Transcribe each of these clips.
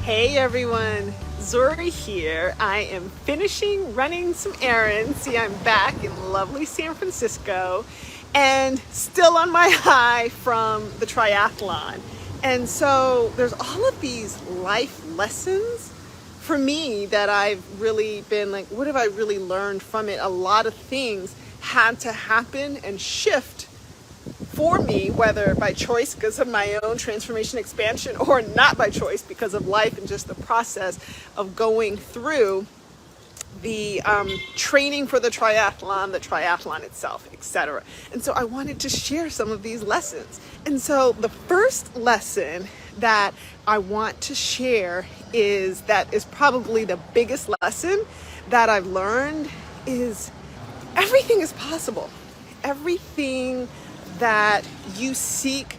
Hey everyone, Zori here. I am finishing running some errands. See, I'm back in lovely San Francisco and still on my high from the triathlon. And so there's all of these life lessons for me that I've really been like, what have I really learned from it? A lot of things had to happen and shift for me, whether by choice because of my own transformation expansion or not by choice because of life and just the process of going through the training for the triathlon itself, etc. And so I wanted to share some of these lessons. And so the first lesson that I want to share is probably the biggest lesson that I've learned is everything is possible. Everything that you seek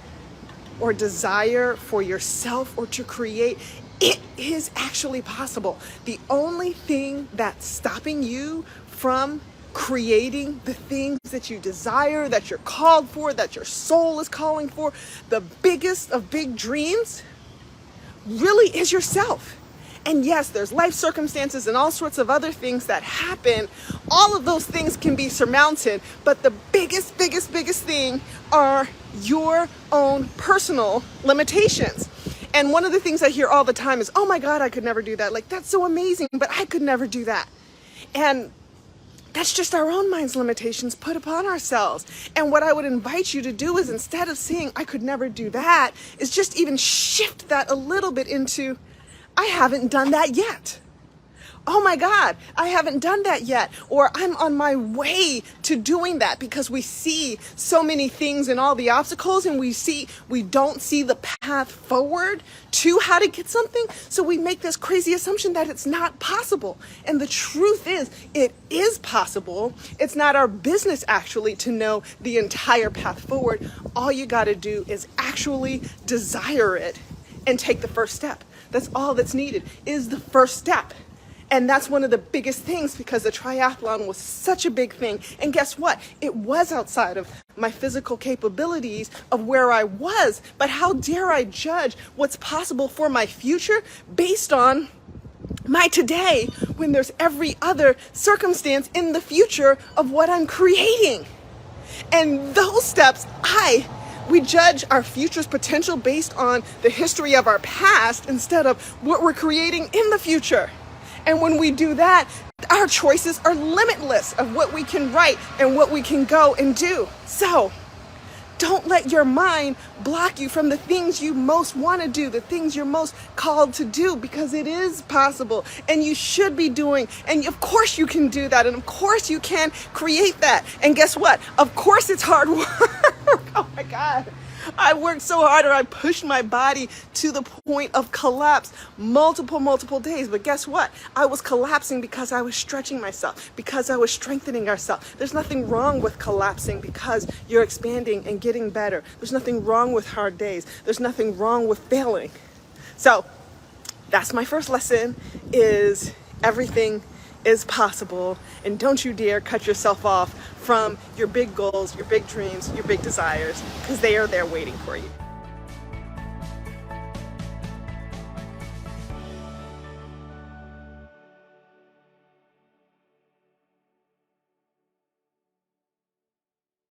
or desire for yourself or to create, it is actually possible. The only thing that's stopping you from creating the things that you desire, that you're called for, that your soul is calling for, the biggest of big dreams, really is yourself. And yes, there's life circumstances and all sorts of other things that happen. All of those things can be surmounted, but the biggest thing are your own personal limitations. And one of the things I hear all the time is, oh my God, I could never do that. Like, that's so amazing, but I could never do that. And that's just our own mind's limitations put upon ourselves. And what I would invite you to do is, instead of saying, I could never do that, is just even shift that a little bit into, I haven't done that yet. Oh my God, I haven't done that yet. Or I'm on my way to doing that, because we see so many things and all the obstacles, and we don't see the path forward to how to get something. So we make this crazy assumption that it's not possible. And the truth is, it is possible. It's not our business actually to know the entire path forward. All you got to do is actually desire it and take the first step. That's all that's needed, is the first step. And that's one of the biggest things, because the triathlon was such a big thing. And guess what? It was outside of my physical capabilities of where I was. But how dare I judge what's possible for my future based on my today, when there's every other circumstance in the future of what I'm creating? And those steps, we judge our future's potential based on the history of our past instead of what we're creating in the future. And when we do that, our choices are limitless of what we can write and what we can go and do. So don't let your mind block you from the things you most want to do, the things you're most called to do, because it is possible and you should be doing. And of course you can do that. And of course you can create that. And guess what? Of course it's hard work. Oh my God. I worked so hard, or I pushed my body to the point of collapse multiple days. But guess what? I was collapsing because I was stretching myself, because I was strengthening ourselves. There's nothing wrong with collapsing because you're expanding and getting better. There's nothing wrong with hard days. There's nothing wrong with failing. So that's my first lesson, is everything is possible. And don't you dare cut yourself off from your big goals, your big dreams, your big desires, because they are there waiting for you.